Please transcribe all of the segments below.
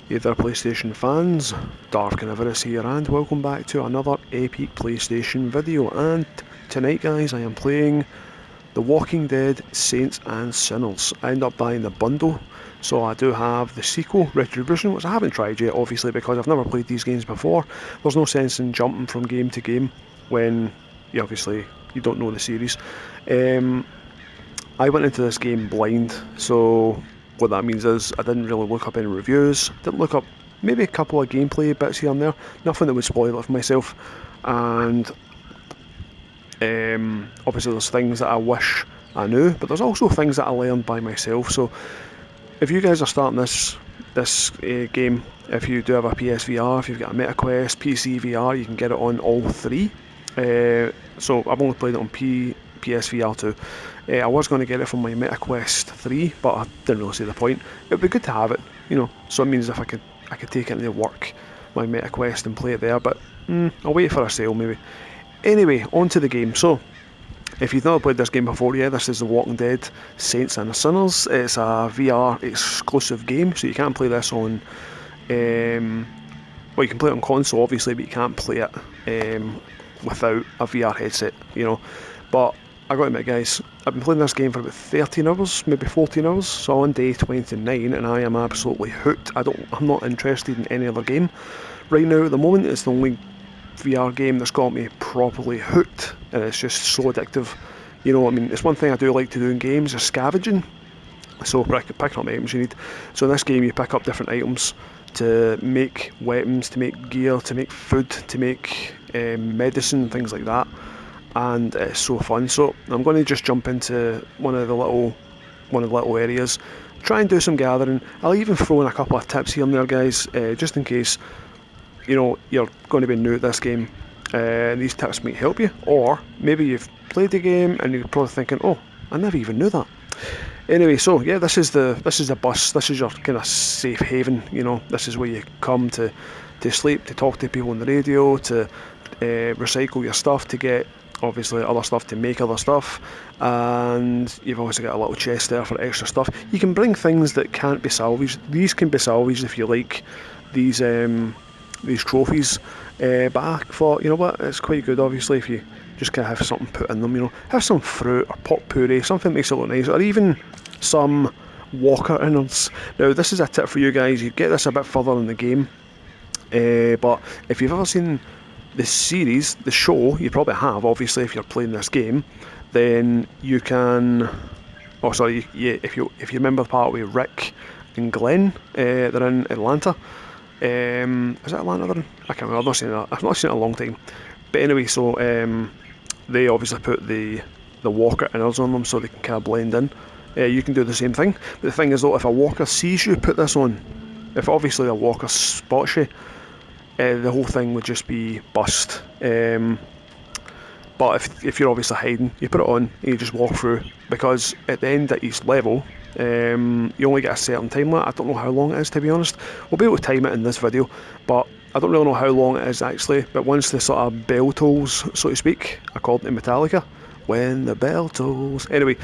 Hey there PlayStation fans, Dark Carnivorous here and welcome back to another epic PlayStation video. And tonight guys I am playing The Walking Dead Saints and Sinners. I ended up buying the bundle, so I do have the sequel, Retribution, which I haven't tried yet obviously because I've never played these games before. There's no sense in jumping from game to game when you don't know the series. I went into this game blind, so what that means is I didn't really look up any reviews, didn't look up maybe a couple of gameplay bits here and there, nothing that would spoil it for myself, and obviously there's things that I wish I knew, but there's also things that I learned by myself. So if you guys are starting this game, if you do have a PSVR, if you've got a MetaQuest, PC VR, you can get it on all three. So I've only played it on PSVR 2. I was going to get it from my MetaQuest 3, but I didn't really see the point. It would be good to have it, so it means if I could take it into work, my MetaQuest, and play it there, but I'll wait for a sale maybe. Anyway, on to the game. So, if you've never played this game before, this is The Walking Dead Saints and Sinners. It's a VR exclusive game, so you can't play this on... well, you can play it on console obviously, but you can't play it without a VR headset, But I gotta admit guys, I've been playing this game for about 13 hours, maybe 14 hours, so on day 29 and I am absolutely hooked. I'm not interested in any other game. Right now at the moment it's the only VR game that's got me properly hooked, and it's just so addictive. It's one thing I do like to do in games is scavenging, so picking up items you need. So in this game you pick up different items to make weapons, to make gear, to make food, to make medicine, things like that, and it's so fun. So I'm going to just jump into one of the little areas, try and do some gathering. I'll even throw in a couple of tips here and there guys, just in case you're going to be new at this game, and these tips might help you, or maybe you've played the game and you're probably thinking, oh, I never even knew that. Anyway, so yeah, this is the bus. This is your kind of safe haven. This is where you come to sleep, to talk to people on the radio, to recycle your stuff, to get obviously other stuff, to make other stuff, and you've obviously got a little chest there for extra stuff. You can bring things that can't be salvaged. These can be salvaged if you like these trophies, but I thought, it's quite good obviously if you just kind of have something put in them, have some fruit or pot puree, something that makes it look nice, or even some walker innards. Now this is a tip for you guys, you get this a bit further in the game, but if you've ever seen the series, the show, you probably have obviously if you're playing this game, then you can, if you remember the part with Rick and Glenn, they're in Atlanta. Is it Atlanta they're in? I can't remember, I've not seen it in a long time. But anyway, so they obviously put the walker innards on them so they can kind of blend in. You can do the same thing, but the thing is though, if a walker sees you put this on, if obviously a walker spots you, the whole thing would just be bust. But if you're obviously hiding, you put it on and you just walk through, because at the end of each level, you only get a certain time limit. I don't know how long it is, to be honest. We'll be able to time it in this video, but I don't really know how long it is actually. But once the sort of bell tolls, so to speak, according to Metallica, when the bell tolls. Anyway,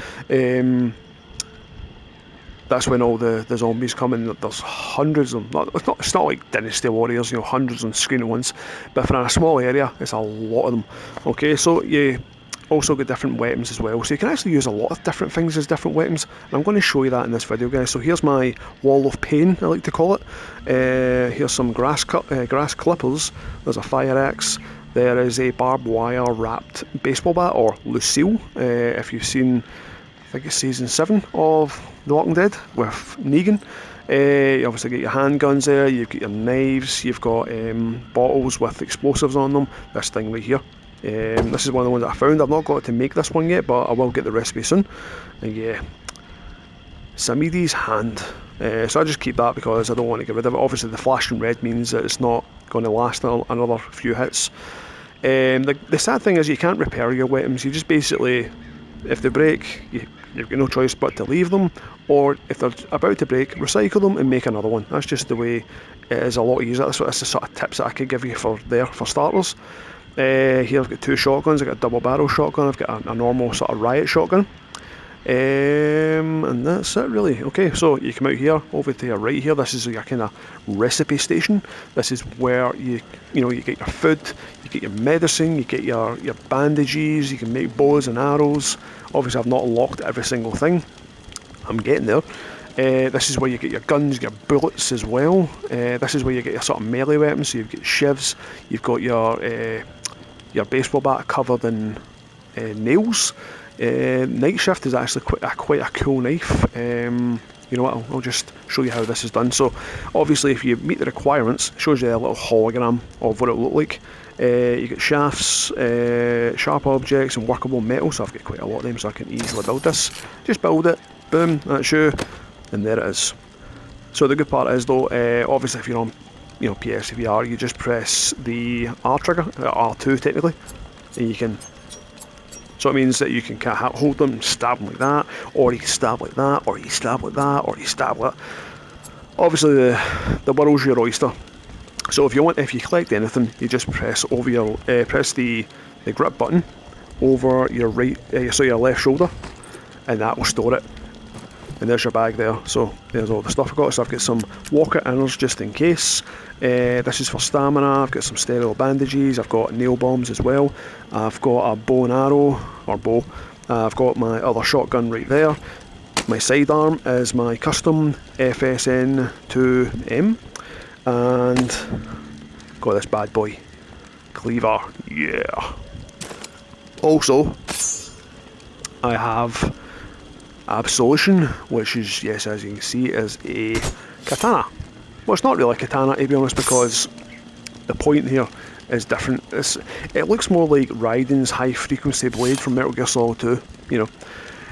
that's when all the zombies come in. There's hundreds of them. It's not like Dynasty Warriors, hundreds on screen at once, but for a small area, it's a lot of them. Okay, so you also get different weapons as well, so you can actually use a lot of different things as different weapons, and I'm going to show you that in this video guys. So here's my wall of pain, I like to call it. Here's some grass clippers, there's a fire axe, there is a barbed wire wrapped baseball bat, or Lucille, if you've seen, I think it's season 7 of The Walking Dead with Negan. You obviously get your handguns there, you've got your knives, you've got bottles with explosives on them, this thing right here. This is one of the ones that I found. I've not got to make this one yet, but I will get the recipe soon. And yeah, Samidi's hand. So I just keep that because I don't want to get rid of it. Obviously the flashing red means that it's not going to last another few hits. The sad thing is you can't repair your weapons. You just basically, if they break, you've got no choice but to leave them, or if they're about to break, recycle them and make another one. That's just the way it is, a lot easier. That's the sort of tips that I could give you for starters. Here I've got two shotguns. I've got a double barrel shotgun, I've got a normal sort of riot shotgun. And that's it really. Okay, so you come out here, over to your right here, this is your kind of recipe station. This is where you get your food, you get your medicine, you get your bandages, you can make bows and arrows. Obviously I've not unlocked every single thing. I'm getting there. This is where you get your guns, your bullets as well. This is where you get your sort of melee weapons, so you've got shivs, you've got your baseball bat covered in nails. Night Shift is actually quite a cool knife. You know what, I'll just show you how this is done. So obviously if you meet the requirements, it shows you a little hologram of what it will look like. You get shafts, sharp objects and workable metal, so I've got quite a lot of them, so I can easily build this. Just build it, boom, that's you, and there it is. So the good part is though, obviously if you're on PSVR, you just press the R trigger, R2 technically, and you can. So it means that you can kind of hold them, stab them like that, or you can stab like that, or you stab like that, or you stab like that. Obviously the world's your oyster. So if you collect anything, you just press over your press the grip button over your your left shoulder, and that will store it. And there's your bag there. So there's all the stuff I've got. So I've got some walker inners just in case. This is for stamina. I've got some sterile bandages. I've got nail bombs as well. I've got a bow and arrow, or bow. I've got my other shotgun right there. My sidearm is my custom FSN2M. And got this bad boy, cleaver, yeah. Also, I have Absolution, which is, yes, as you can see, is a katana. Well, it's not really a katana to be honest, because the point here is different. It looks more like Raiden's high frequency blade from Metal Gear Solid 2, you know.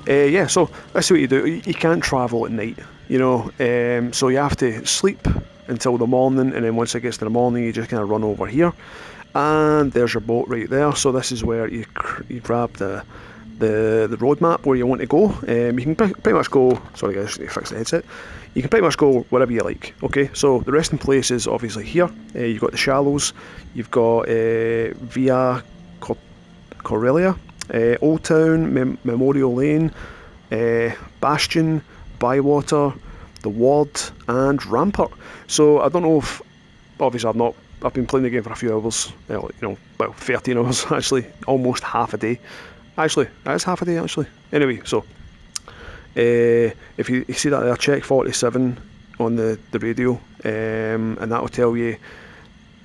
Yeah, so that's what you do. You can't travel at night, you know, so you have to sleep until the morning, and then once it gets to the morning you just kind of run over here, and there's your boat right there. So this is where you grab the road map where you want to go. You can pretty much go, sorry guys, fix the headset. You can pretty much go wherever you like. Okay, so the resting place is obviously here. You've got the Shallows, you've got Via Corellia, Old Town, Memorial Lane, Bastion, Bywater, the Ward, and Rampart. So I don't know if, obviously I've been playing the game for a few hours, you know, about 13 hours actually, almost half a day. Actually, that's half a day actually. Anyway, so if you see that there, check 47 on the radio, and that will tell you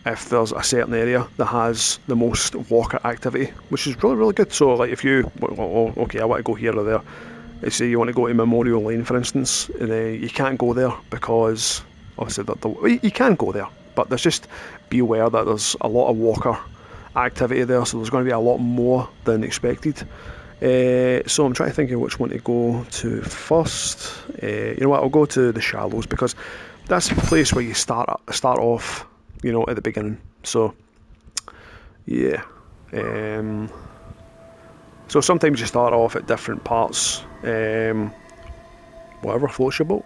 if there's a certain area that has the most walker activity, which is really, really good. So like if you, okay, I want to go here or there. Let's say you want to go to Memorial Lane for instance, and you can't go there because obviously you can go there, but there's just, be aware that there's a lot of walker activity there, so there's going to be a lot more than expected. So I'm trying to think of which one to go to first. You know what, I'll go to the Shallows because that's the place where you start off, you know, at the beginning. So yeah, so sometimes you start off at different parts, whatever floats your boat.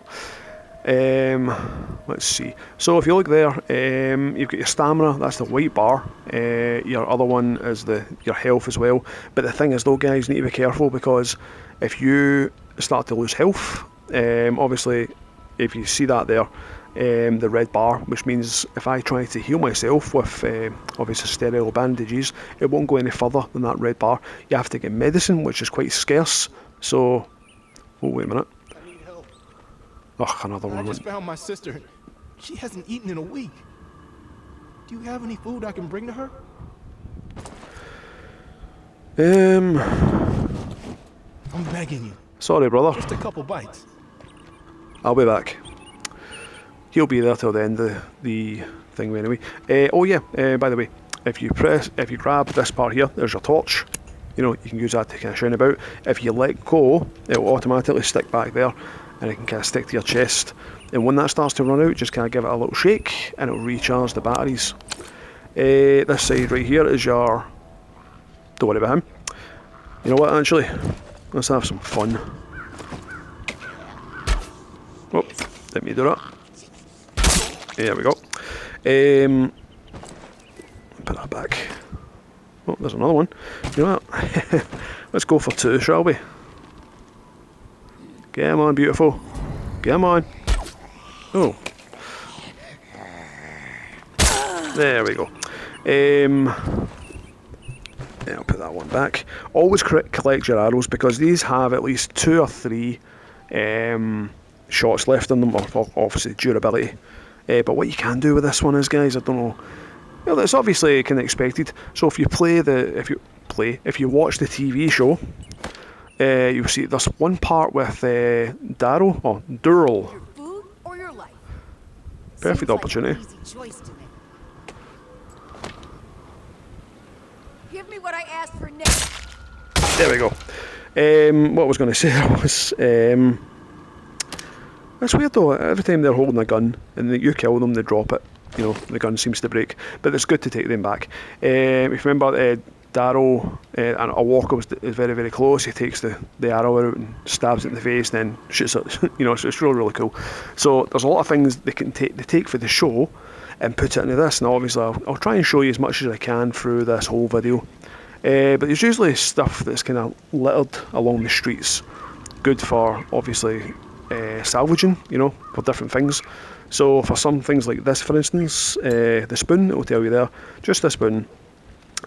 Let's see. So if you look there, you've got your stamina, that's the white bar. Your other one is your health as well. But the thing is though, guys, you need to be careful because if you start to lose health, obviously if you see that there, the red bar, which means if I try to heal myself with obviously sterile bandages, it won't go any further than that red bar. You have to get medicine, which is quite scarce. So, oh wait a minute. Oh, another one. I just found my sister. She hasn't eaten in a week. Do you have any food I can bring to her? I'm begging you. Sorry, brother. Just a couple bites. I'll be back. He'll be there till the end of the thing anyway. Oh yeah, by the way, if you grab this part here, there's your torch. You know, you can use that to kind of shine about. If you let go, it will automatically stick back there, and it can kind of stick to your chest. And when that starts to run out, just kind of give it a little shake, and it'll recharge the batteries. This side right here is your. Don't worry about him. You know what? Actually, let's have some fun. Oh, let me do that. There we go. Put that back. Oh, there's another one. You know what? Let's go for two, shall we? Come on, beautiful. Come on. Oh. There we go. Yeah, I'll put that one back. Always collect your arrows because these have at least 2 or 3 shots left in them, or obviously durability. But what you can do with this one is, guys, I don't know. Well, it's obviously kind of expected. So if you watch the TV show, you'll see there's one part with Daryl or Durrell. Your food or your life? Perfect Seems opportunity. Like an easy choice to make. Give me what I asked for next. There we go. What I was going to say was, it's weird though, every time they're holding a gun and you kill them, they drop it. You know, the gun seems to break, but it's good to take them back. If you remember, Daryl and a walker is very, very close. He takes the arrow out and stabs it in the face, then shoots it. You know, so it's really, really cool. So there's a lot of things they take for the show and put it into this. Now, obviously, I'll try and show you as much as I can through this whole video. But there's usually stuff that's kind of littered along the streets, good for obviously salvaging, you know, for different things. So for some things like this, for instance, the spoon, it will tell you there, just the spoon,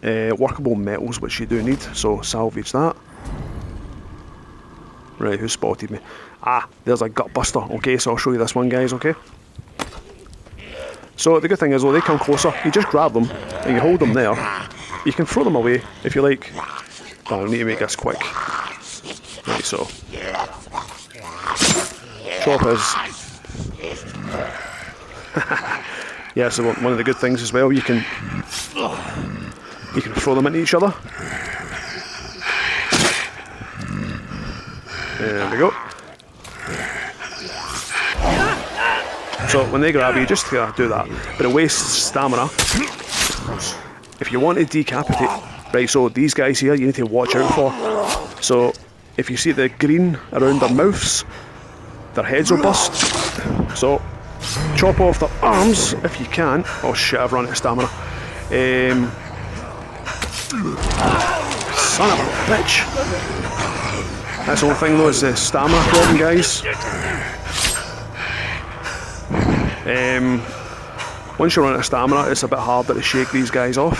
workable metals, which you do need, so salvage that. Right, who spotted me? Ah, there's a gut buster. Okay, so I'll show you this one, guys, okay? So the good thing is, when they come closer, you just grab them and you hold them there. You can throw them away if you like. Oh, I need to make this quick. Right, so chop is. Yeah, so one of the good things as well, you can throw them into each other. There we go. So when they grab you, just do that, but it wastes stamina. If you want to decapitate, right, so these guys here you need to watch out for. So if you see the green around their mouths, their heads will bust. So chop off their arms if you can. Oh shit, I've run out of stamina. Son of a bitch. That's the whole thing though, is the stamina problem, guys. Once you run out of stamina, it's a bit harder to shake these guys off.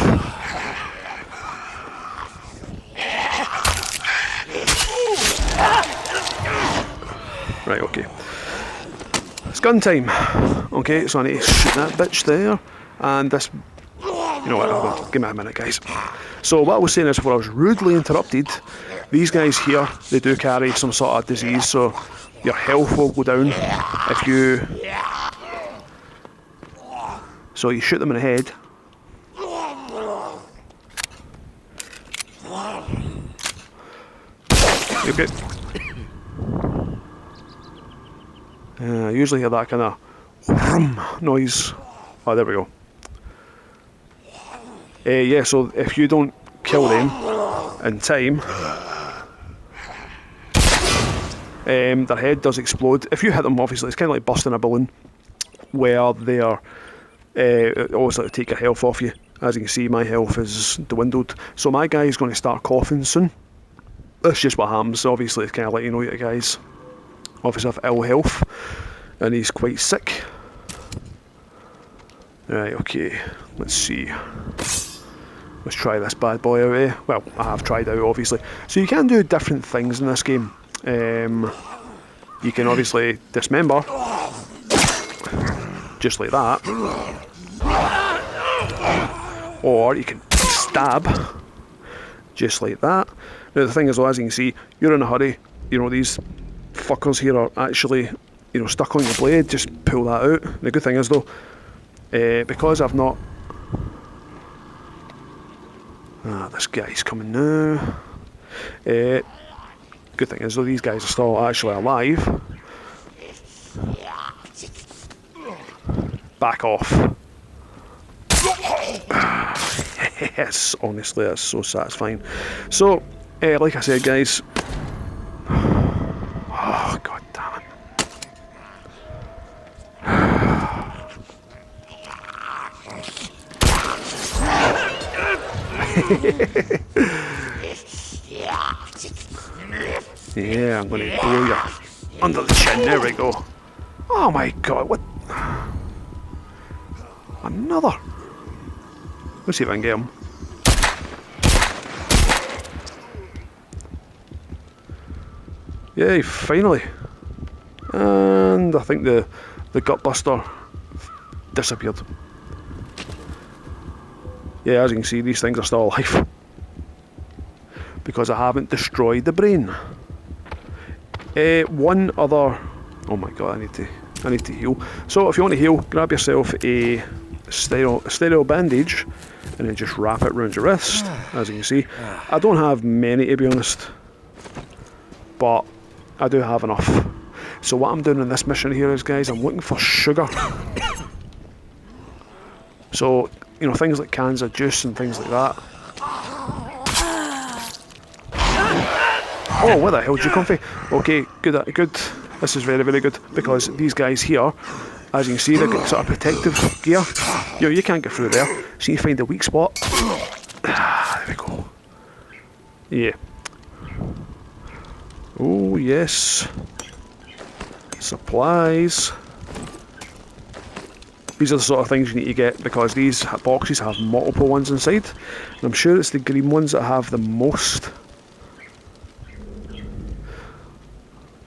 Right, okay. It's gun time. Okay, so I need to shoot that bitch there. And this... You know what, give me a minute, guys. So what I was saying is, before I was rudely interrupted, these guys here, they do carry some sort of disease, so your health will go down if you... So you shoot them in the head. Okay. Usually hear that kind of noise. Oh, there we go. Yeah, so if you don't kill them in time, their head does explode. If you hit them, obviously, it's kind of like busting a balloon, where they're obviously to take your health off you. As you can see, my health is dwindled. So my guy is going to start coughing soon. That's just what happens. Obviously, it's kind of like, you know, you guys obviously have ill health, and he's quite sick. Right, okay, let's see. Let's try this bad boy out here. Well, I have tried out, obviously. So you can do different things in this game. You can obviously dismember, just like that. Or you can stab, just like that. Now the thing is, though, as you can see, you're in a hurry. You know, these fuckers here are actually, you know, stuck on your blade. Just pull that out. The good thing is, though, because I've not... this guy's coming now. Good thing is, though, these guys are still actually alive. Back off. Yes, honestly, that's so satisfying. So, like I said, guys. Oh, god damn it. Yeah, I'm gonna blow you. Under the chin, there we go. Oh my god, what? Another. Let's see if I can get him. Yay, finally. And I think the gutbuster disappeared. Yeah, as you can see, these things are still alive. Because I haven't destroyed the brain. One other... Oh my god, I need to heal. So if you want to heal, grab yourself a sterile bandage and then just wrap it around your wrist, as you can see. I don't have many, to be honest, but I do have enough. So what I'm doing in this mission here is, guys, I'm looking for sugar. So, you know, things like cans of juice and things like that. Oh, where the hell did you come from? Okay, good. This is very, very good, because these guys here, as you can see, they've got sort of protective gear. You know, you can't get through there, so you find a weak spot. There we go. Yeah. Oh, yes. Supplies. These are the sort of things you need to get, because these boxes have multiple ones inside. And I'm sure it's the green ones that have the most.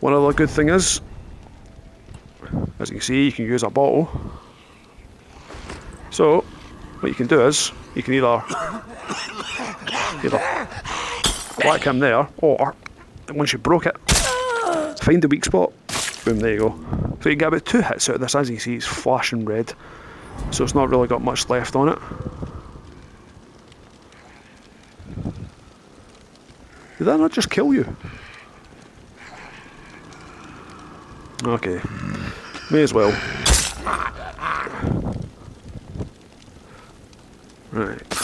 One other good thing is, as you can see, you can use a bottle. So, what you can do is, you can either whack him there, or once you broke it, find the weak spot. Boom, there you go. So you get about 2 hits out of this. As you can see, it's flashing red. So it's not really got much left on it. Did that not just kill you? Okay, may as well. Right.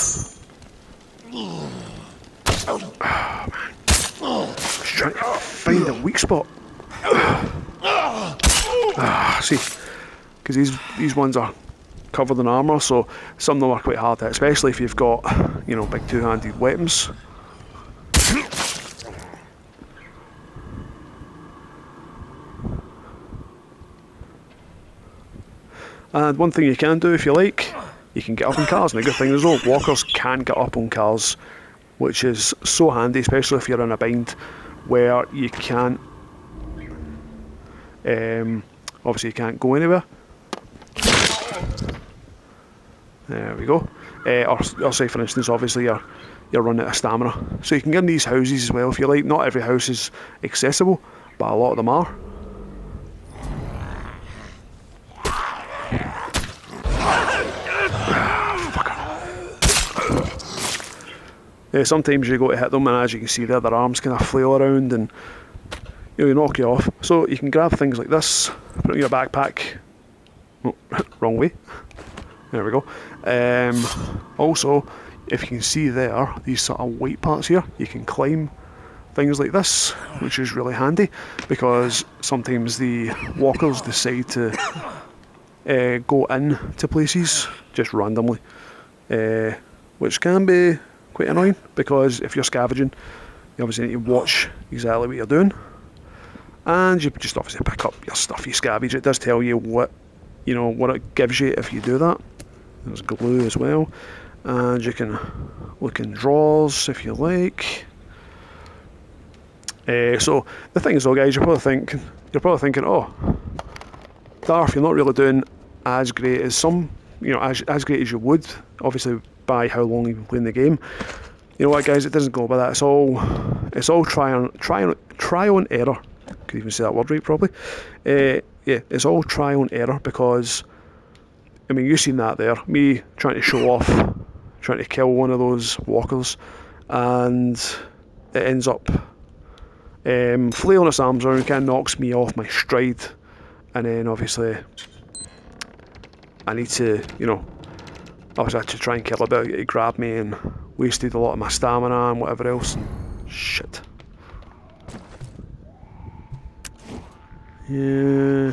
Oh, man. Just trying to find a weak spot. See, because these ones are covered in armour, so some of them are quite hard to hit, especially if you've got, you know, big two-handed weapons. And one thing you can do if you like, you can get up on cars. And the good thing is, though, walkers can get up on cars, which is so handy, especially if you're in a bind where you can't, obviously you can't go anywhere. There we go. Or say, for instance, obviously you're running out of stamina. So you can get in these houses as well if you like. Not every house is accessible, but a lot of them are. Sometimes you go to hit them, and as you can see there, their arms kind of flail around and, you know, you knock you off. So you can grab things like this, put it in your backpack. Oh, wrong way. There we go. Also, if you can see there, these sort of white parts here, you can climb things like this, which is really handy, because sometimes the walkers decide to go in to places just randomly, which can be quite annoying, because if you're scavenging, you obviously need to watch exactly what you're doing, and you just obviously pick up your stuff you scavenge. It does tell you what, you know, what it gives you if you do that. There's glue as well, and you can look in drawers if you like. So the thing is, though, guys, you're probably thinking, oh, Darth, you're not really doing as great as some, you know, as great as you would, obviously, by how long you've been playing the game. You know what, guys, it doesn't go by that. It's all trial and error. Could even say that word right, probably. Yeah, it's all trial and error, because, I mean, you've seen that there, me trying to show off, trying to kill one of those walkers, and it ends up flailing its arms around, kind of knocks me off my stride, and then obviously I need to, you know, obviously I had to try and kill it, but it grabbed me and wasted a lot of my stamina and whatever else, and shit. Yeah.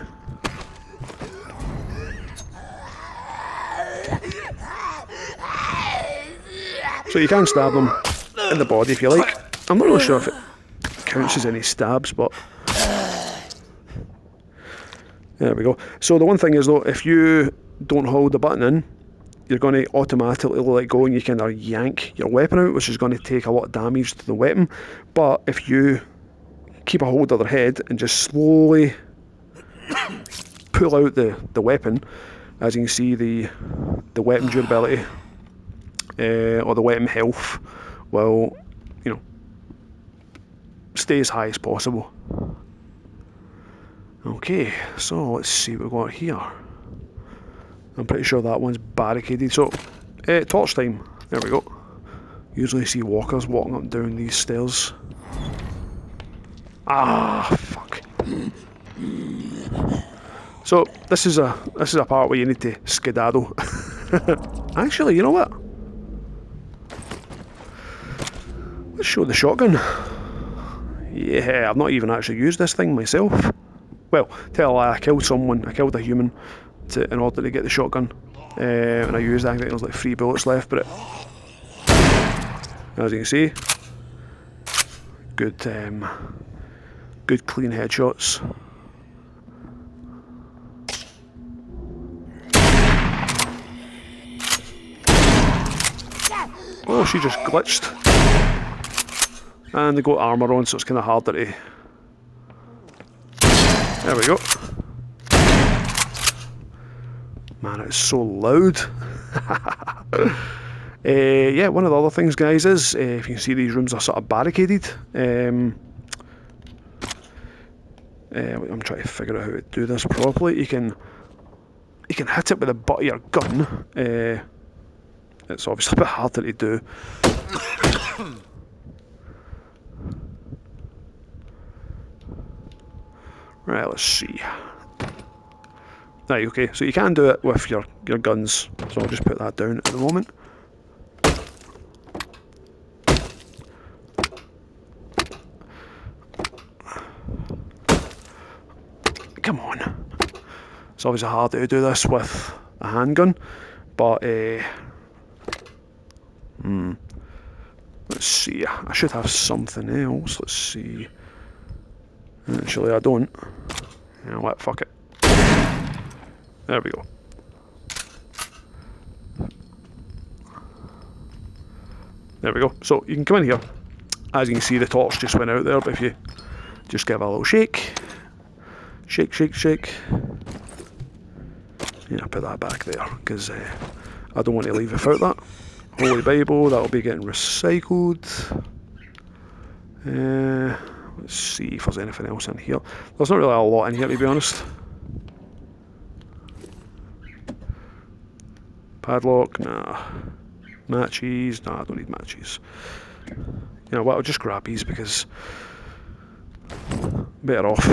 So you can stab them in the body if you like. I'm not really sure if it counts as any stabs, but There we go. So the one thing is though, if you don't hold the button in, you're going to automatically let go and you kind of yank your weapon out, which is going to take a lot of damage to the weapon. But if you keep a hold of their head and just slowly pull out the weapon, as you can see, the weapon durability or the weapon health will, you know, stay as high as possible. Okay, so let's see what we've got here. I'm pretty sure that one's barricaded. So, torch time. There we go. Usually see walkers walking up and down these stairs. Ah, fuck. So this is a part where you need to skedaddle. Actually, you know what? Let's show the shotgun. Yeah, I've not even actually used this thing myself. Well, tell a lie, I killed someone. I killed a human in order to get the shotgun, and I used, I think there was like 3 bullets left, but as you can see, good clean headshots. Oh, she just glitched. And they got armour on, so it's kind of harder to... There we go. Man, it's so loud. Yeah, one of the other things, guys, is if you can see, these rooms are sort of barricaded. I'm trying to figure out how to do this properly. You can hit it with the butt of your gun. It's obviously a bit harder to do. Right, let's see. Right, okay, so you can do it with your guns, so I'll just put that down at the moment. Come on. It's obviously hard to do this with a handgun, but let's see, I should have something else. Let's see. Actually, I don't. You know what, fuck it. There we go. There we go. So you can come in here. As you can see, the torch just went out there, but if you just give it a little shake, shake, shake, shake. Yeah, put that back there, because I don't want to leave without that. Holy Bible, that'll be getting recycled. Let's see if there's anything else in here. There's not really a lot in here, to be honest. Padlock, nah. Matches, nah, I don't need matches. You know what, I'll just grab these because better off.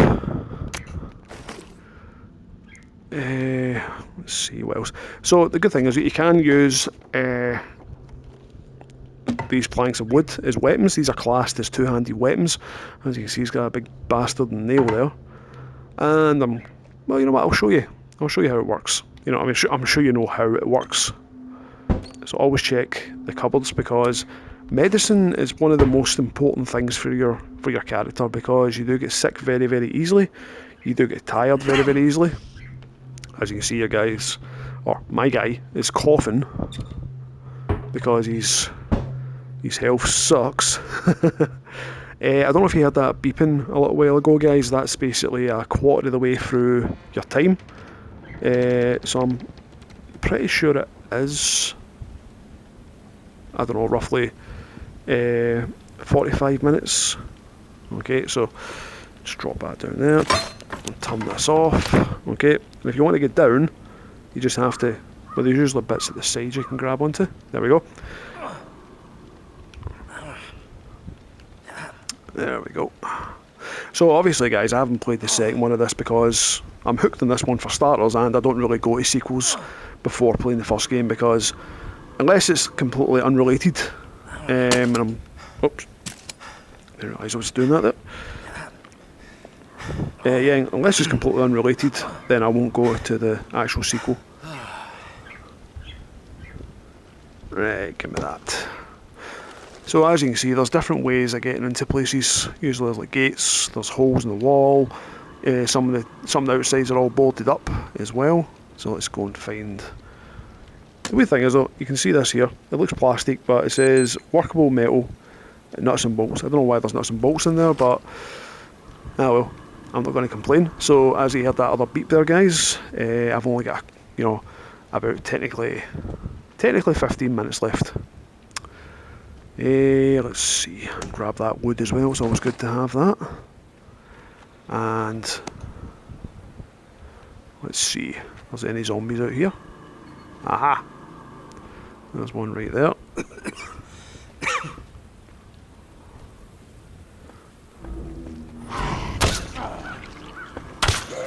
Let's see what else. So the good thing is that you can use these planks of wood as weapons. These are classed as two-handed weapons. As you can see, he's got a big bastard nail there. And well, you know what? I'll show you. I'll show you how it works. You know, I'm sure you know how it works. So always check the cupboards, because medicine is one of the most important things for your character, because you do get sick very, very easily. You do get tired very, very easily. As you can see, your guys, or my guy, is coughing because his health sucks. I don't know if you heard that beeping a little while ago, guys. That's basically a quarter of the way through your time. So I'm pretty sure it is, I don't know, roughly 45 minutes. Okay, so just drop that down there and turn this off. Okay, and if you want to get down, you just have to, well, there's usually bits at the side you can grab onto. There we go. There we go. So obviously, guys, I haven't played the second one of this because I'm hooked on this one for starters, and I don't really go to sequels before playing the first game, because unless it's completely unrelated, and I'm, oops, I didn't realise I was doing that there. Yeah, unless it's completely unrelated, then I won't go to the actual sequel. Right, give me that. So as you can see, there's different ways of getting into places. Usually there's like gates, there's holes in the wall, some of the outsides are all boarded up as well. So let's go and find. The weird thing is though, you can see this here. It looks plastic, but it says workable metal, nuts and bolts. I don't know why there's nuts and bolts in there, but well, I'm not going to complain. So as you heard that other beep there, guys, I've only got about technically 15 minutes left. Let's see, grab that wood as well. It's always good to have that. And let's see, if there's any zombies out here. Aha! There's one right there.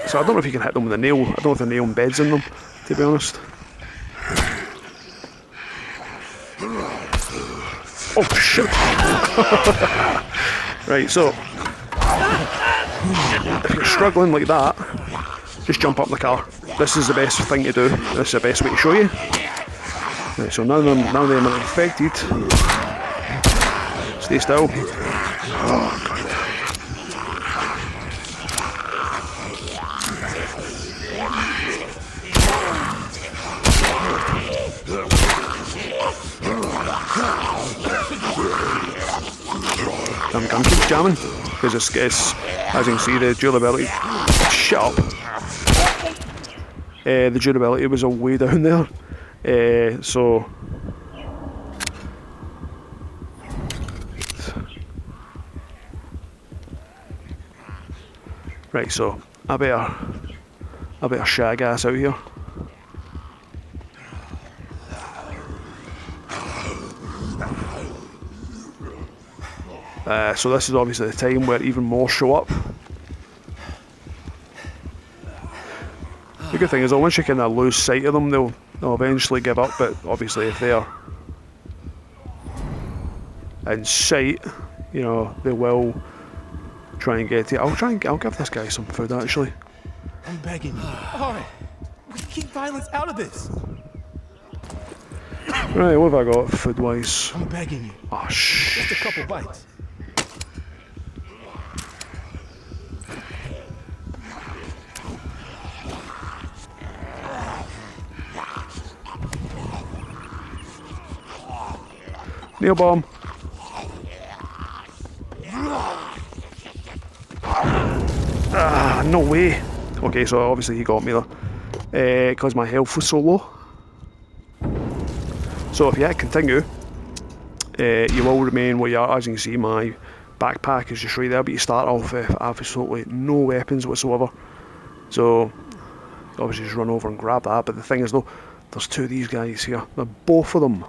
So I don't know if you can hit them with a nail. I don't know if the nail embeds in them, to be honest. Oh shit! Right, so if you're struggling like that, just jump up in the car. This is the best thing to do. This is the best way to show you. Right, so none of them are infected. Stay still. Oh, God. I'm keep jamming because it's, as you can see, the durability. Shut up. The durability was way down there. So right, so I better shag ass out here. So this is obviously the time where even more show up. The good thing is that once you kind of lose sight of them, they'll eventually give up. But obviously, if they're in sight, they will try and get to you. I'll give this guy some food actually. I'm begging you. All right, we keep violence out of this. Right, what have I got food wise? I'm begging you. Oh shit. Just a couple bites. Nail bomb. Ah, no way. Okay, so obviously he got me there. Because my health was so low. So if you hit continue, you will remain where you are. As you can see, my backpack is just right there, but you start off with absolutely no weapons whatsoever. So obviously just run over and grab that. But the thing is though, there's two of these guys here. Both of them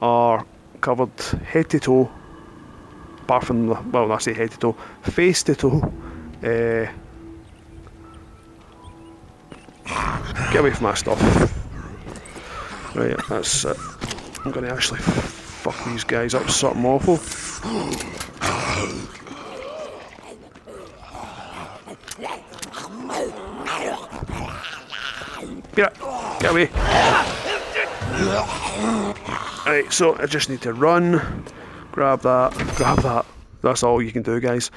are covered head to toe, apart from well, I say head to toe, face to toe. Get away from that stuff. Right, that's it. I'm going to actually fuck these guys up something awful. Get away. Right, so I just need to run, grab that. That's all you can do, guys.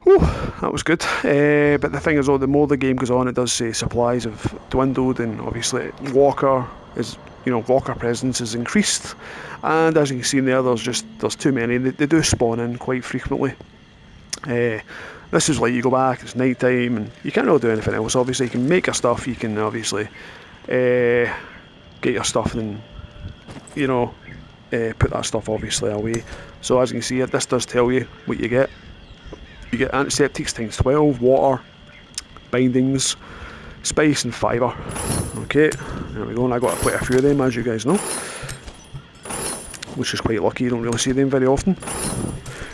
Whew, that was good. But the thing is, though, the more the game goes on, it does say supplies have dwindled, and obviously Walker presence has increased. And as you can see in there, there's too many. They do spawn in quite frequently. This is like you go back, it's night time, and you can't really do anything else. Obviously, you can make your stuff. You can obviously get your stuff and put that stuff obviously away. So as you can see, this does tell you what you get. You get antiseptics times 12, water, bindings, spice and fibre. Okay, there we go, and I got quite a few of them, as you guys know, which is quite lucky. You don't really see them very often.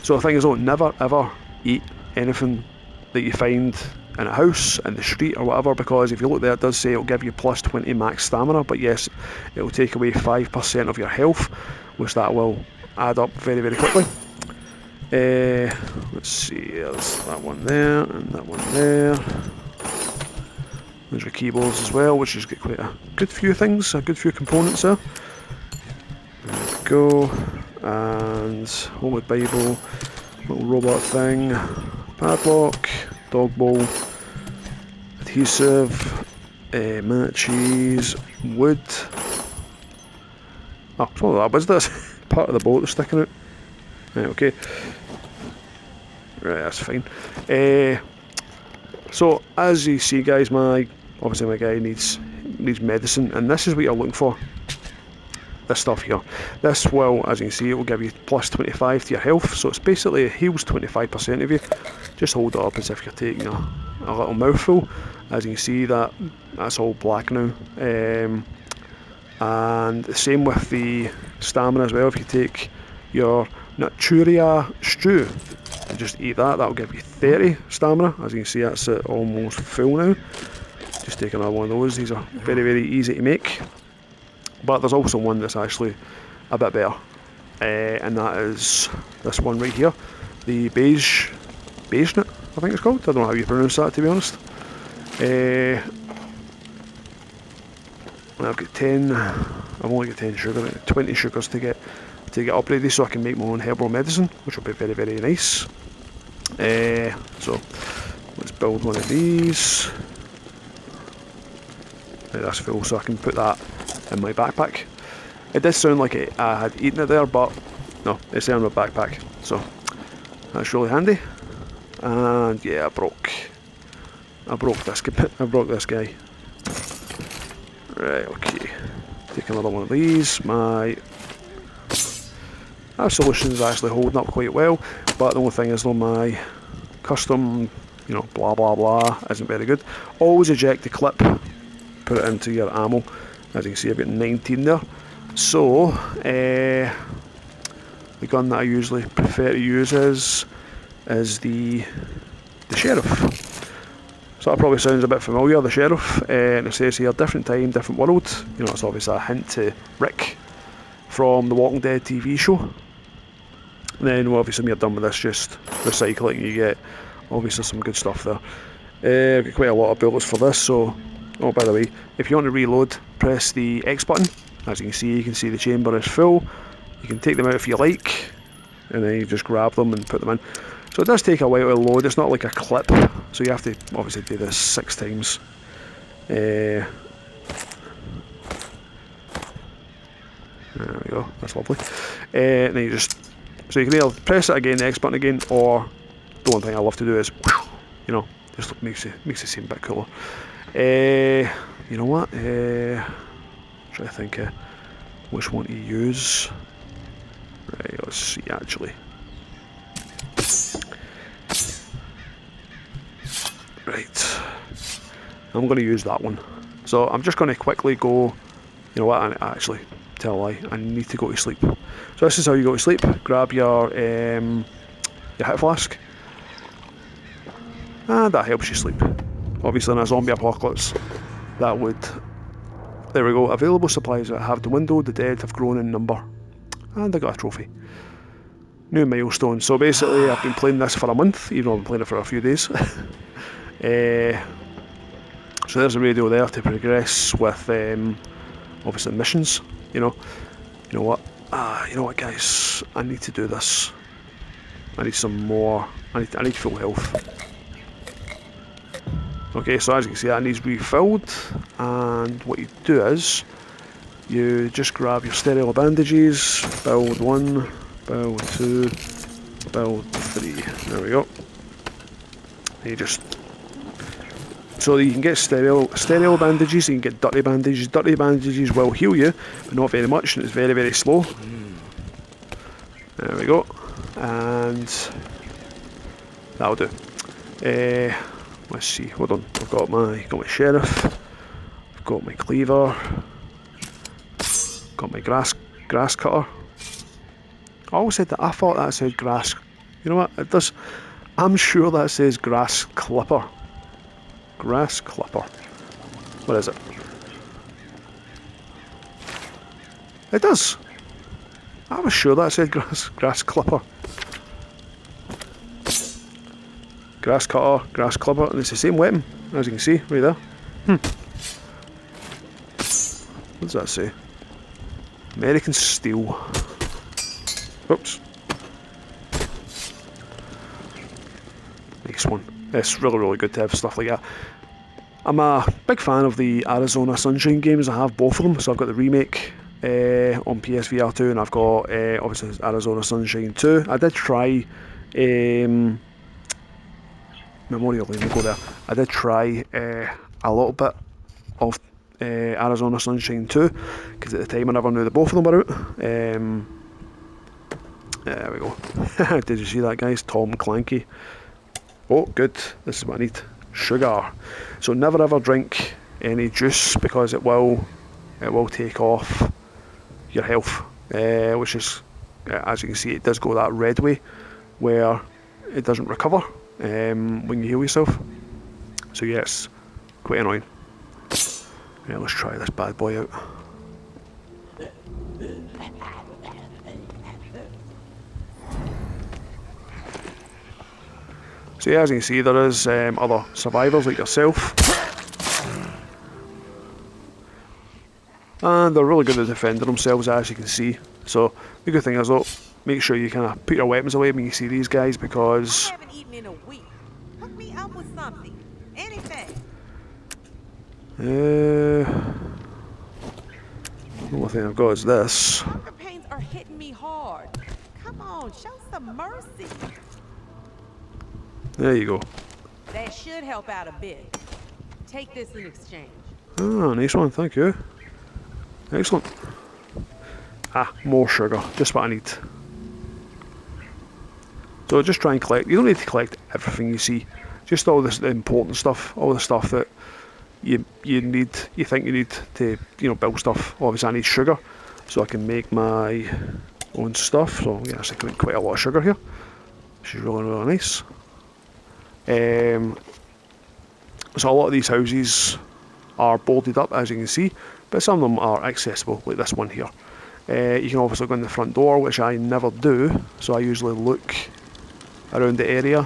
So the thing is though, never ever eat anything that you find in a house, in the street or whatever, because if you look there, it does say it'll give you plus 20 max stamina, but yes, it'll take away 5% of your health, which that will add up very, very quickly. Let's see, there's that one there, and that one there. There's your keyboards as well, which has got quite a good few things, a good few components there. There we go, and Homewood Bible, little robot thing, padlock, dog bowl, adhesive, matches, wood. Oh, it's not that, was this? Part of the boat that's sticking out. Right, okay. Right, that's fine. So, as you see guys, obviously my guy needs medicine, and this is what you're looking for. This stuff here. This will, as you can see, it will give you plus 25 to your health, so it's basically it heals 25% of you. Just hold it up as if you're taking a little mouthful. As you can see, that's all black now. And the same with the stamina as well. If you take your Naturia stew and just eat that, that'll give you 30 stamina. As you can see, that's almost full now. Just take another one of those. These are very, very easy to make. But there's also one that's actually a bit better, and that is this one right here, the Beige-Nut, I think it's called. I don't know how you pronounce that, to be honest. I've got 10. I've only got 10 sugar, 20 sugars to get upgraded, so I can make my own herbal medicine, which will be very, very nice. So let's build one of these. Right, that's full, so I can put that in my backpack. It did sound like I had eaten it there, but no, it's there in my backpack, so that's really handy. And yeah, I broke this guy. Right, okay. Take another one of these. Our solution is actually holding up quite well, but the only thing is though, my custom, blah blah blah isn't very good. Always eject the clip, put it into your ammo. As you can see, I've got 19 there. So, the gun that I usually prefer to use is the Sheriff. So that probably sounds a bit familiar, the Sheriff. And it says here, different time, different world. It's obviously a hint to Rick from the Walking Dead TV show. And then, obviously, when you're done with this, just recycling, you get obviously some good stuff there. I've got quite a lot of bullets for this, so. Oh, by the way, if you want to reload, press the X button. As you can see the chamber is full. You can take them out if you like, and then you just grab them and put them in. So it does take a while to load. It's not like a clip, so you have to obviously do this 6 times. There we go. That's lovely. And then you so you can either press it again, the X button again, or the one thing I love to do is, just makes it seem a bit cooler. You know what? Try to think which one to use. Right, let's see actually. Right, I'm going to use that one. So I'm just going to quickly go. You know what? I actually tell a lie. I need to go to sleep. So this is how you go to sleep. Grab your hit flask, and that helps you sleep. Obviously, in a zombie apocalypse, that would. There we go. Available supplies that have the window. The dead have grown in number, and I got a trophy. New milestone. So basically, I've been playing this for a month, even though I've been playing it for a few days. So there's a radio there to progress with, obviously missions. You know what? You know what, guys? I need to do this. I need some more. I need full health. Okay, so as you can see, that needs refilled, and what you do is you just grab your sterile bandages, build 1, build 2, build 3. There we go. And so you can get sterile bandages, you can get dirty bandages. Dirty bandages will heal you, but not very much, and it's very, very slow. There we go, and that'll do. Let's see, hold on, I've got my Sheriff, I've got my cleaver, got my grass cutter. I always said that, I thought that said grass, you know what, it does, I'm sure that says grass clipper. Grass clipper. What is it? It does. I was sure that said grass clipper. Grass cutter, grass clipper, and it's the same weapon, as you can see, right there. What does that say? American steel. Oops. My nice one. It's really, really good to have stuff like that. I'm a big fan of the Arizona Sunshine games. I have both of them. So I've got the remake on PSVR 2, and I've got obviously Arizona Sunshine 2. I did try Memorial Lane, we'll go there. I did try a little bit of Arizona Sunshine 2, because at the time I never knew that both of them were out. There we go. Did you see that, guys? Tom Clanky. Oh, good. This is what I need. Sugar. So never ever drink any juice, because it will take off your health, which is, as you can see, it does go that red way where it doesn't recover when you heal yourself. So yes, quite annoying. Yeah, let's try this bad boy out. So yeah, as you can see, there is other survivors like yourself, and they're really good at defending themselves, as you can see. So the good thing is, though, make sure you kind of put your weapons away when you see these guys, because I haven't eaten in a week. Hook me up with something. Anything. the only thing I've got is this. Hunger pains are hitting me hard. Come on, show some mercy. There you go. That should help out a bit. Take this in exchange. Ah, nice one, thank you. Excellent. Ah, more sugar, just what I need. So just try and collect. You don't need to collect everything you see. Just all this, the important stuff, all the stuff that you need, you think you need to, build stuff. Obviously I need sugar, so I can make my own stuff. So yeah, I got quite a lot of sugar here, which is really, really nice. So a lot of these houses are boarded up, as you can see, but some of them are accessible, like this one here. You can obviously go in the front door, which I never do, so I usually look around the area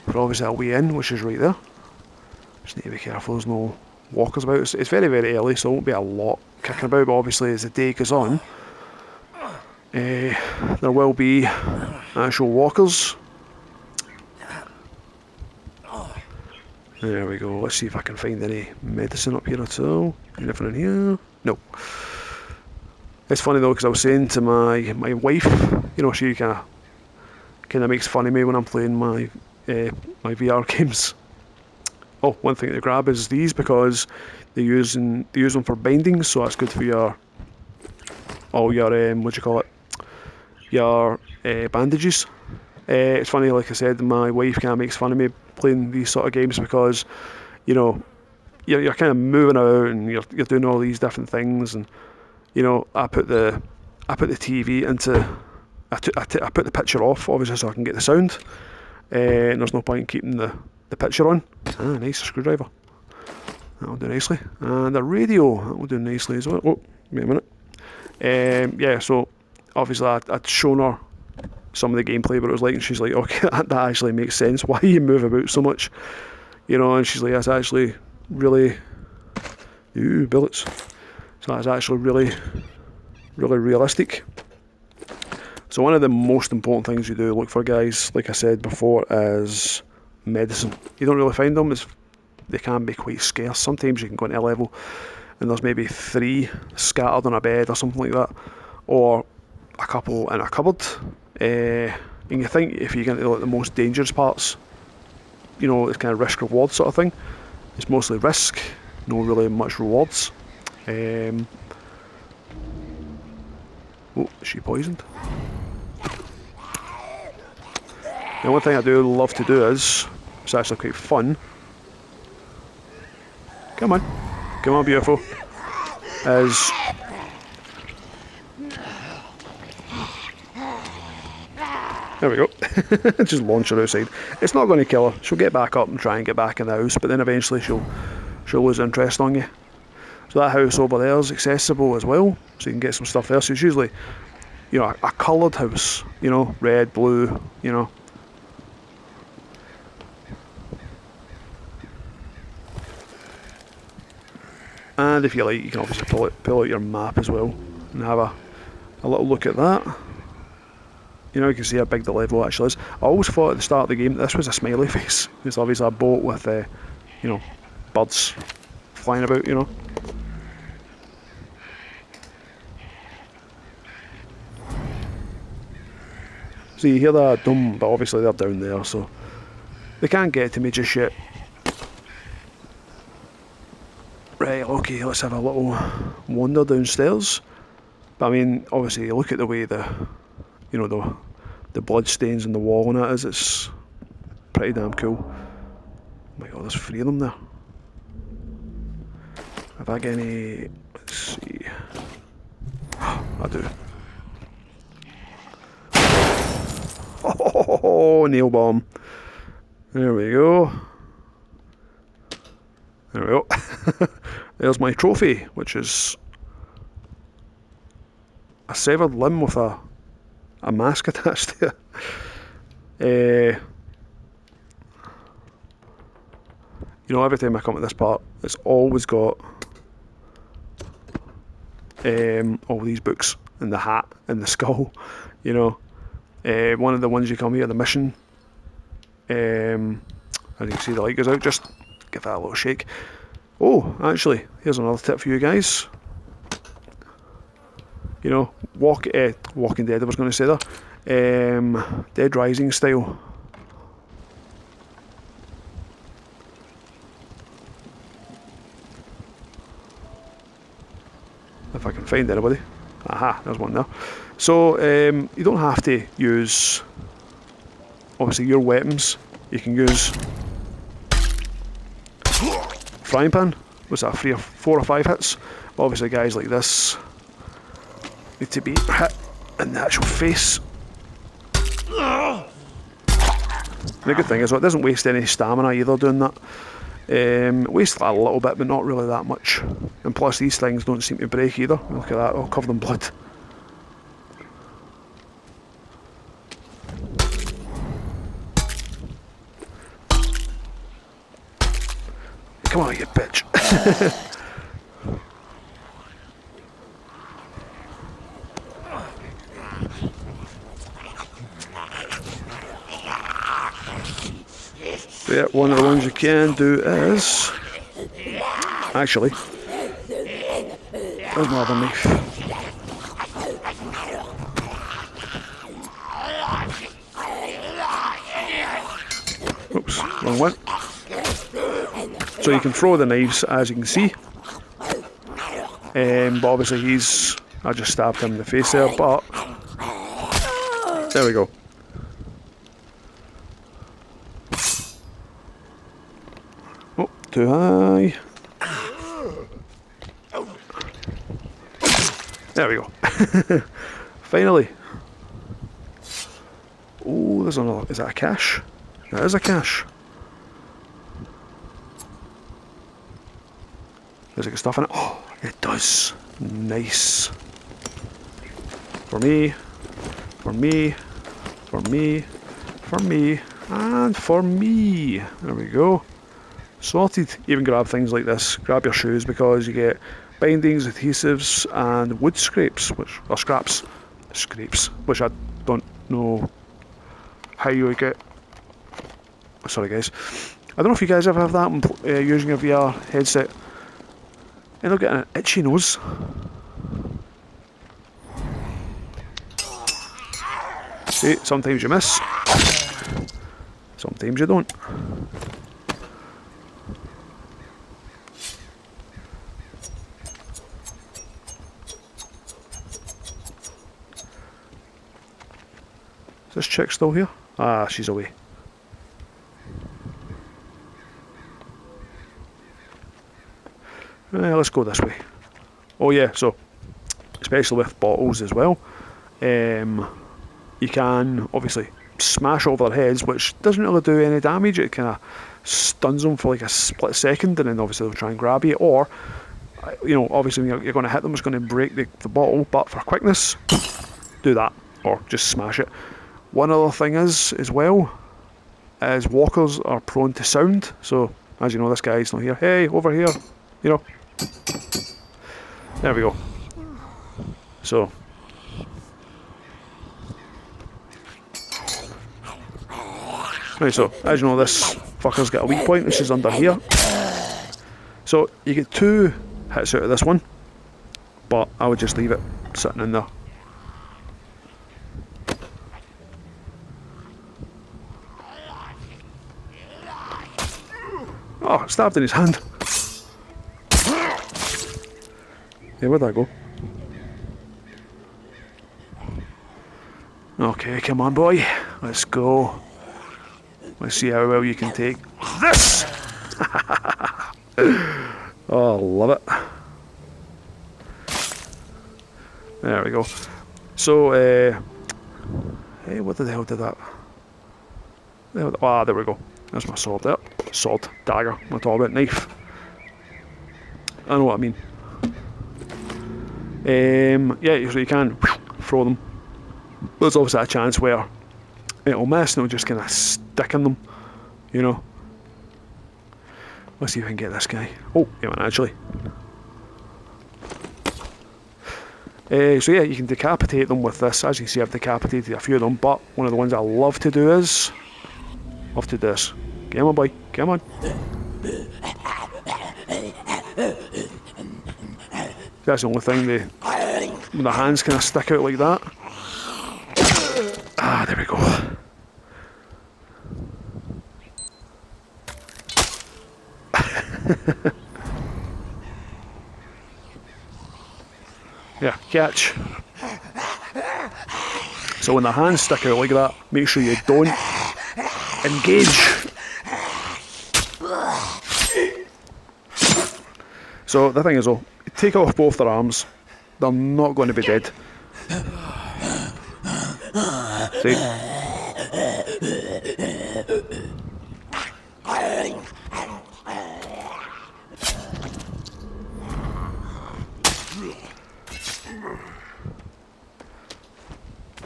for obviously a way in, which is right there. Just need to be careful there's no walkers about. It's very, very early, so there won't be a lot kicking about, but obviously as the day goes on, there will be actual walkers. There we go. Let's see if I can find any medicine up here at all. Anything in here? No. It's funny though, because I was saying to my wife, she kind of makes fun of me when I'm playing my VR games. Oh, one thing to grab is these, because they use them for bindings, so that's good for your your bandages. It's funny, like I said, my wife kind of makes fun of me playing these sort of games, because you're kind of moving out and you're doing all these different things, and I put the TV into, I put the picture off, obviously, so I can get the sound, and there's no point in keeping the picture on. Ah, nice, screwdriver, that'll do nicely, and the radio, that will do nicely as well. Oh, wait a minute. Yeah, so obviously I'd shown her some of the gameplay, but it was like, and she's like, okay, that actually makes sense, why you move about so much, and she's like, that's actually really, ooh, bullets, so that's actually really, really realistic. So one of the most important things you do look for, guys, like I said before, is medicine. You don't really find them, they can be quite scarce. Sometimes you can go into a level and there's maybe 3 scattered on a bed or something like that, or a couple in a cupboard. And you think if you get into like the most dangerous parts, it's kind of risk reward sort of thing. It's mostly risk, no really much rewards. Oh, is she poisoned? The one thing I do love to do is, it's actually quite fun. Come on, beautiful. Is there we go. Just launch her outside. It's not going to kill her. She'll get back up and try and get back in the house, but then eventually she'll lose interest on you. So that house over there is accessible as well, so you can get some stuff there. So it's usually, a coloured house, red, blue, And if you like, you can obviously pull out your map as well and have a little look at that. You know, you can see how big the level actually is. I always thought at the start of the game this was a smiley face. It's obviously a boat with, you know, birds flying about, you know. So you hear that dum, but obviously they're down there, so they can't get to me just yet. Right, okay, let's have a little wander downstairs. But I mean, obviously, look at the way you know, the blood stains on the wall and that is. It's pretty damn cool. Oh my god, there's 3 of them there. Have I got any? Let's see. I do. Oh, nail bomb. There we go. There we go. There's my trophy, which is a severed limb with a mask attached to it. You know, every time I come to this part, it's always got all these books and the hat and the skull. You know, one of the ones you come here, the mission. As you can see, the light goes out. Just give that a little shake. Oh, actually, here's another tip for you guys. You know, Walking Dead, I was going to say there. Dead Rising style. If I can find anybody. Aha, there's one there. So, you don't have to use, obviously, your weapons. You can use frying pan. Was that 4 or 5 hits? But obviously, guys like this need to be hit in the actual face. And the good thing is, it doesn't waste any stamina either doing that. It wastes a little bit, but not really that much. And plus, these things don't seem to break either. Look at that, all covered in blood. Come on, you bitch. So yeah, one of the ones you can do is... Actually, there's my other knife. Oops, wrong one. So you can throw the knives, as you can see. But obviously I just stabbed him in the face there, but... There we go. Oh, too high. There we go. Finally. Oh, there's another. Is that a cache? That is a cache. Does it get stuff in it? Oh, it does. Nice. For me, for me, for me, for me, and for me. There we go. Sorted. Even grab things like this. Grab your shoes because you get bindings, adhesives, and wood scrapes, which are scraps, which I don't know how you would get. Sorry, guys. I don't know if you guys ever have that using a VR headset. End up getting an itchy nose. See, sometimes you miss, sometimes you don't. Is this chick still here? Ah, she's away. Let's go this way. Oh yeah, so especially with bottles as well, you can obviously smash over their heads, which doesn't really do any damage. It kind of stuns them for like a split second, and then obviously they'll try and grab you. Or, you know, obviously when you're going to hit them, it's going to break the bottle. But for quickness, do that, or just smash it. One other thing is, as well, is walkers are prone to sound. So as you know, this guy's not here. Hey, over here. You know. There we go. So Right, so as you know, this fucker's got a weak point, which is under here. So you get 2 hits out of this one, but I would just leave it sitting in there. Oh, stabbed in his hand. Yeah, where'd that go? Okay, come on, boy. Let's go. Let's see how well you can take this. Oh, love it. There we go. So, hey, what the hell did that? Ah, there we go. That's my sword there. Sword, dagger. I'm not talking about knife. I know what I mean. Yeah, so you can throw them. There's obviously a chance where it'll miss and it'll just kind of stick in them, you know. Let's see if I can get this guy. Oh, yeah, man, actually. So yeah, you can decapitate them with this. As you can see, I've decapitated a few of them, but one of the ones I love to do is... Love to do this. Come on, boy. Come on. That's the only thing, when the hands kind of stick out like that. Ah, there we go. Yeah, catch. So when the hands stick out like that, make sure you don't engage. So the thing is though, take off both their arms, they're not going to be dead. See?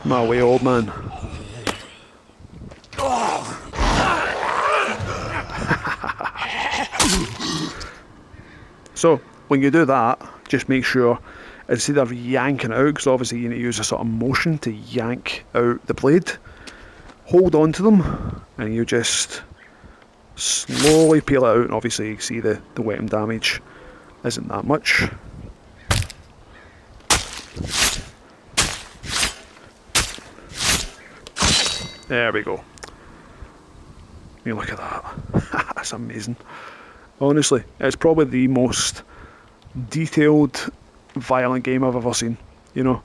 My way, old man. So, when you do that, just make sure, instead of yanking it out, because obviously you need to use a sort of motion to yank out the blade, hold on to them, and you just slowly peel it out, and obviously you can see the weapon damage isn't that much. There we go. You look at that. That's amazing. Honestly, it's probably the most detailed, violent game I've ever seen, you know.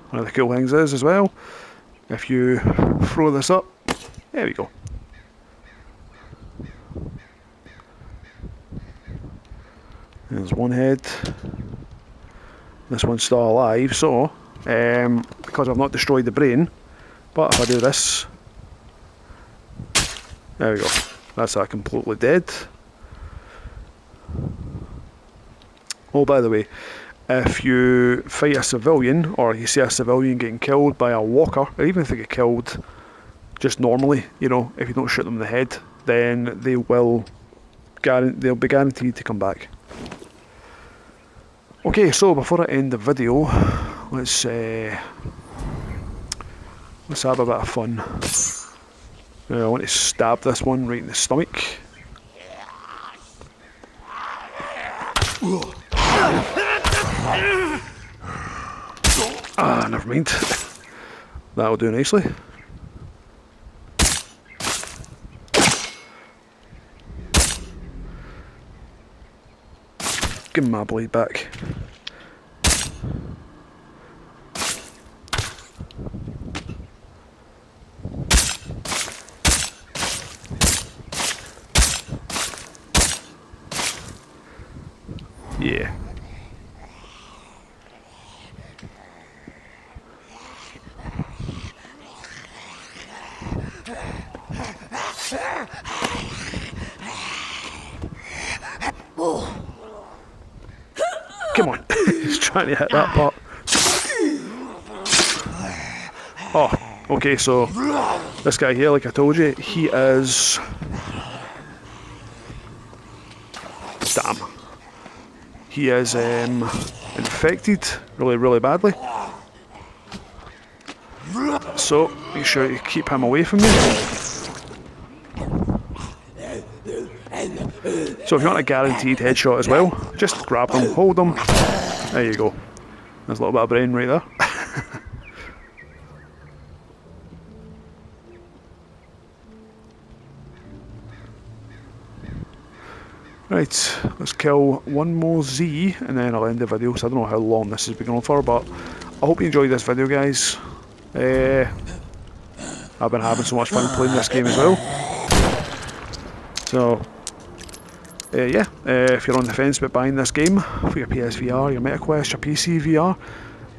One of the cool things is, as well, if you throw this up, there we go. There's one head. This one's still alive, so, because I've not destroyed the brain, but if I do this, there we go. That's completely dead. Oh, by the way, if you fight a civilian, or you see a civilian getting killed by a walker, or even if they get killed just normally, you know, if you don't shoot them in the head, then they'll be guaranteed to come back. Okay, so before I end the video, let's have a bit of fun. I want to stab this one right in the stomach. Ah, never mind. That'll do nicely. Give me my blade back. Yeah. Come on. He's trying to hit that part. Oh, okay, so this guy here, like I told you, he is... Damn. He is infected really, really badly. so make sure you keep him away from you. So if you want a guaranteed headshot as well, just grab them, hold them, there you go. There's a little bit of brain right there. Right, let's kill one more Z and then I'll end the video, so I don't know how long this has been going for, but I hope you enjoyed this video, guys. I've been having so much fun playing this game as well. So, yeah, if you're on the fence about buying this game for your PSVR, your MetaQuest, your PC VR,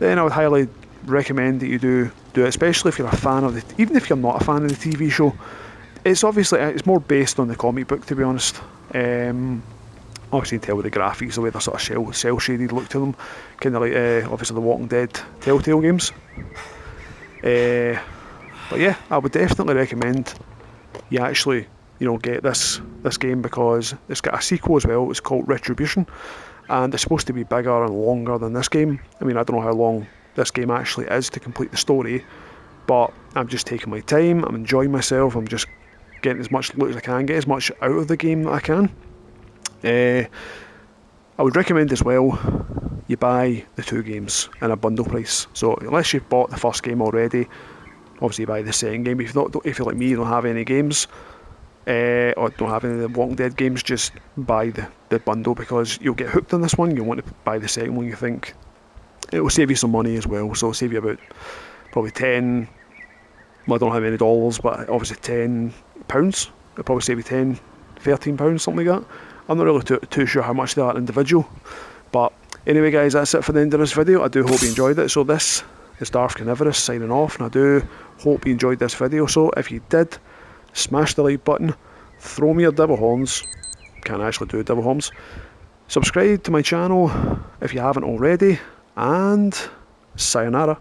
then I would highly recommend that you do it, especially if you're a fan of it. Even if you're not a fan of the TV show, it's obviously, it's more based on the comic book, to be honest. Obviously you can tell with the graphics, the way they're sort of cell shaded look to them, kind of like obviously the Walking Dead Telltale games. But yeah, I would definitely recommend you actually, you know, get this game, because it's got a sequel as well. It's called Retribution, and it's supposed to be bigger and longer than this game. I mean, I don't know how long this game actually is to complete the story, but I'm just taking my time, I'm enjoying myself, I'm just getting as much loot as I can, get as much out of the game that I can. I would recommend as well you buy the two games in a bundle price. So unless you've bought the first game already, obviously buy the second game. If you're like me, you don't have any games, or don't have any of the Walking Dead games, just buy the bundle, because you'll get hooked on this one. You'll want to buy the second one. You think it will save you some money as well, so it'll save you about probably 10, well, I don't have any dollars, but obviously £10. It'll probably save you £10, £13, something like that. I'm not really too sure how much they are individual. But anyway, guys, that's it for the end of this video. I do hope you enjoyed it. So this is Darth Carnivorous signing off, and I do hope you enjoyed this video. So if you did, smash the like button, throw me your devil horns. Can't actually do devil horns. Subscribe to my channel if you haven't already, and sayonara.